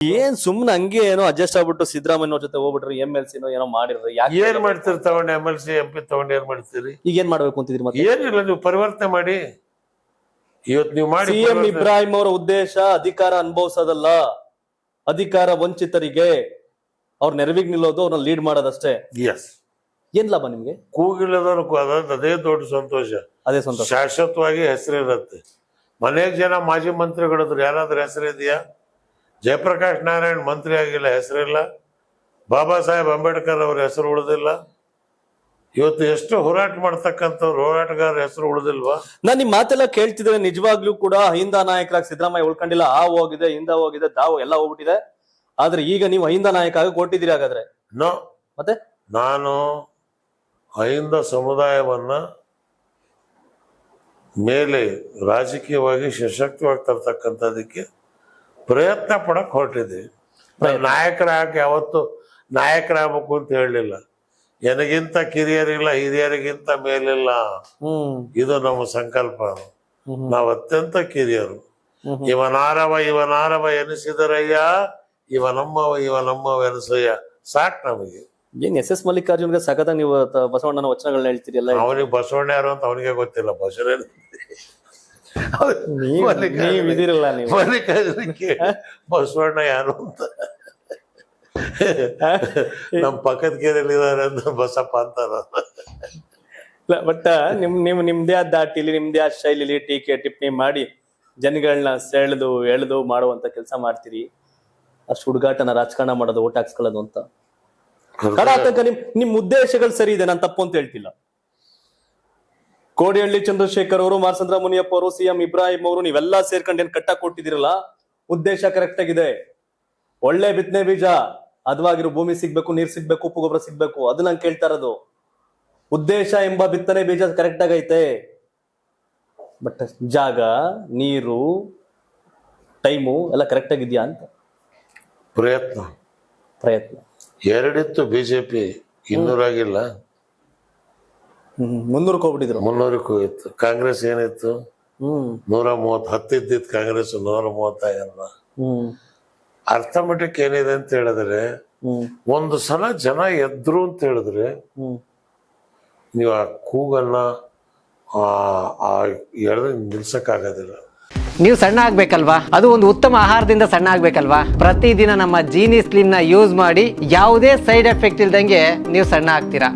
ಏನ್ ಸುಮ್ನೆ ಹಂಗೆ ಏನೋ ಅಡ್ಜಸ್ಟ್ ಆಗ್ಬಿಟ್ಟು ಸಿದ್ದರಾಮಯ್ಯ ಜೊತೆ ಹೋಗ್ಬಿಟ್ರಿ MLC ಏನೋ ಮಾಡಿರ್ರಿ ಏನ್ ಮಾಡ್ತೀರಿ ತಗೊಂಡು MLC MP ತಗೊಂಡು ಏನ್ ಮಾಡ್ತೀರಿ? ಈಗ ಏನ್ ಮಾಡ್ಬೇಕು ಅಂತಿದ್ರಿ ಮತ್ತೆ? ಏನಿಲ್ಲ, ನೀವು ಪರಿವರ್ತನೆ ಮಾಡಿ. ಇವತ್ತು ನೀವು ಮಾಡಿ CM ಇಬ್ರಾಹಿಂ ಅವರ ಉದ್ದೇಶ ಅಧಿಕಾರ ಅನುಭವಿಸೋದಲ್ಲ, ಅಧಿಕಾರ ವಂಚಿತರಿಗೆ ಅವ್ರ ನೆರವಿಗೆ ನಿಲ್ಲೋದು, ಅವ್ರನ್ನ ಲೀಡ್ ಮಾಡೋದಷ್ಟೇ. ಎಸ್. ಏನ್ ಲಾಭ ನಿಮ್ಗೆ? ಕೂಗಿಲ್ಲದವ್ರು ಅದೇ ದೊಡ್ಡ ಸಂತೋಷ. ಅದೇ ಸಂತೋಷ. ಶಾಶ್ವತವಾಗಿ ಹೆಸರಿರುತ್ತೆ. ಮನೆಗೆ ಜನ ಮಾಜಿ ಮಂತ್ರಿಗಳಿದ್ರು, ಯಾರಾದ್ರೂ ಹೆಸರಿದೆಯಾ? ಜಯಪ್ರಕಾಶ್ ನಾರಾಯಣ್ ಮಂತ್ರಿ ಆಗಿಲ್ಲ, ಹೆಸರಿಲ್ಲ. ಬಾಬಾ ಸಾಹೇಬ್ ಅಂಬೇಡ್ಕರ್ ಅವ್ರ ಹೆಸರು ಉಳಿದಿಲ್ಲ. ಇವತ್ತು ಎಷ್ಟು ಹೋರಾಟ ಮಾಡ್ತಕ್ಕಂಥವ್ರು, ಹೋರಾಟಗಾರರ ಹೆಸರು ಉಳಿದಿಲ್ವಾ? ನಾನ್ ನಿಮ್ ಮಾತೆಲ್ಲ ಕೇಳ್ತಿದ್ರೆ ನಿಜವಾಗ್ಲೂ ಕೂಡ ಅಹಿಂದ ನಾಯಕರಾಗಿ ಸಿದ್ದರಾಮಯ್ಯ ಉಳ್ಕೊಂಡಿಲ್ಲ. ಆ ಹೋಗಿದೆ, ಹಿಂದ ಹೋಗಿದೆ, ತಾವು ಎಲ್ಲ ಹೋಗ್ಬಿಟ್ಟಿದೆ. ಆದ್ರೆ ಈಗ ನೀವು ಅಹಿಂದ ನಾಯಕ ಆಗಿ ಕೊಟ್ಟಿದ್ದೀರಿ. ಹಾಗಾದ್ರೆ ನೋ, ಮತ್ತೆ ನಾನು ಅಹಿಂದ ಸಮುದಾಯವನ್ನ ಮೇಲೆ ರಾಜಕೀಯವಾಗಿ ಸಶಕ್ತವಾಗಿ ತರ್ತಕ್ಕಂಥದಕ್ಕೆ ಪ್ರಯತ್ನ ಪಡಕ್ ಹೊರಟಿದ್ದೀವಿ. ನಾಯಕರಾಗಿ ಯಾವತ್ತು ನಾಯಕರಾಗಬೇಕು ಅಂತ ಹೇಳಲಿಲ್ಲ. ನನಗಿಂತ ಕಿರಿಯರಿಲ್ಲ, ಹಿರಿಯರಿಗಿಂತ ಮೇಲಿಲ್ಲ, ಇದು ನಮ್ಮ ಸಂಕಲ್ಪ. ನಾವು ಅತ್ಯಂತ ಕಿರಿಯರು. ಇವನಾರವ ಎನಿಸಿದರಯ್ಯ, ಇವನಮ್ಮವ ಎನಿಸಯ್ಯ, ಸಾಕ್ ನಮಗೆ. ಏನ್ SS ಮಲ್ಲಿಕಾರ್ಜುನ್ಗೆ ಸಖತ್ ನೀವು ಬಸವಣ್ಣನ ವಚನಗಳನ್ನ ಹೇಳ್ತೀರಿ ಎಲ್ಲ. ಅವನಿಗೆ ಬಸವಣ್ಣ ಯಾರು ಅಂತ ಅವನಿಗೆ ಗೊತ್ತಿಲ್ಲ. ಮಲ್ಲಿಕಾರ್ಜುನಕ್ಕೆ ಬಸವಣ್ಣ ಯಾರು ಅಂತ ನಮ್ ಪಕ್ಕದ ಕೇರಿಯಲ್ಲಿ ಇದಾರೆ ಅಂತ ಬಸಪ್ಪ ಅಂತಾರ. ಬಟ್ ನಿಮ್ದೇ ಆದ ದಾಟಿಲಿ, ನಿಮ್ದೇ ಆದ ಶೈಲಿಲಿ ಟೀಕೆ ಟಿಪ್ಪಣಿ ಮಾಡಿ ಜನಗಳನ್ನ ಎಳೆದು ಮಾಡುವಂತ ಕೆಲಸ ಮಾಡ್ತೀರಿ. ಅಷ್ಟು ಹುಡುಗಾಟನ ರಾಜಕಾರಣ ಮಾಡೋದು, ಓಟ್ ಹಾಕ್ಸ್ಕೊಳ್ಳೋದು ಅಂತ. ಕಡಾತಕ ನಿಮ್ ಉದ್ದೇಶಗಳು ಸರಿ ಇದೆ, ನಾನು ತಪ್ಪು ಅಂತ ಹೇಳ್ತಿಲ್ಲ. ಕೋಡಿಹಳ್ಳಿ ಚಂದ್ರಶೇಖರ್ ಅವರು, ಮಾರ್ಸಂದ್ರ ಮುನಿಯಪ್ಪ ಅವರು, CM ಇಬ್ರಾಹಿಂ ಅವರು, ನೀವೆಲ್ಲಾ ಸೇರ್ಕೊಂಡು ಏನ್ ಕಟ್ಟ ಕೊಟ್ಟಿದಿರಲ್ಲ, ಉದ್ದೇಶ ಕರೆಕ್ಟ್ ಆಗಿದೆ. ಒಳ್ಳೆ ಬಿತ್ತನೆ ಬೀಜ, ಅದವಾಗಿರೋ ಭೂಮಿ ಸಿಗ್ಬೇಕು, ನೀರ್ ಸಿಗ್ಬೇಕು, ಉಪ್ಪು ಗೊಬ್ಬರ ಸಿಗ್ಬೇಕು, ಅದು ನಂಗೆ ಕೇಳ್ತಾ ಇರೋದು. ಉದ್ದೇಶ ಎಂಬ ಬಿತ್ತನೆ ಬೀಜ ಕರೆಕ್ಟ್ ಆಗೈತೆ. ಬಟ್ ಜಾಗ, ನೀರು, ಟೈಮು ಎಲ್ಲ ಕರೆಕ್ಟ್ ಆಗಿದ್ಯಾ ಅಂತ ಪ್ರಯತ್ನ ಎರಡಿತ್ತು. ಬಿಜೆಪಿ 200 ಆಗಿಲ್ಲ, 300 ಹೋಗ್ಬಿಟ್ಟಿದ್ರು. 300 ಹೋಗಿತ್ತು. ಕಾಂಗ್ರೆಸ್ ಏನಿತ್ತು 130, 10 ಇದ್ದಿತ್ತು ಕಾಂಗ್ರೆಸ್ 135. ಅರ್ಥಮೆಟಿಕ್ ಏನಿದೆ ಅಂತ ಹೇಳಿದ್ರೆ, ಒಂದು ಸಲ ಜನ ಎದ್ರು ಅಂತ ಹೇಳಿದ್ರೆ ನೀವು ಆ ಕೂಗನ್ನ ಎಳೆದ್ರೆ ನಿಲ್ಸಕ್ಕಾಗೋದಿಲ್ಲ. ನೀವು ಸಣ್ಣ ಆಗ್ಬೇಕಲ್ವಾ? ಅದು ಒಂದು ಉತ್ತಮ ಆಹಾರದಿಂದ ಸಣ್ಣ ಆಗ್ಬೇಕಲ್ವಾ? ಪ್ರತಿದಿನ ನಮ್ಮ ಜೀನಿ ಸ್ಲಿಮ್ ನ ಯೂಸ್ ಮಾಡಿ ಯಾವುದೇ ಸೈಡ್ ಎಫೆಕ್ಟ್ ಇಲ್ದಂಗೆ ನೀವು ಸಣ್ಣ ಆಗ್ತೀರಾ.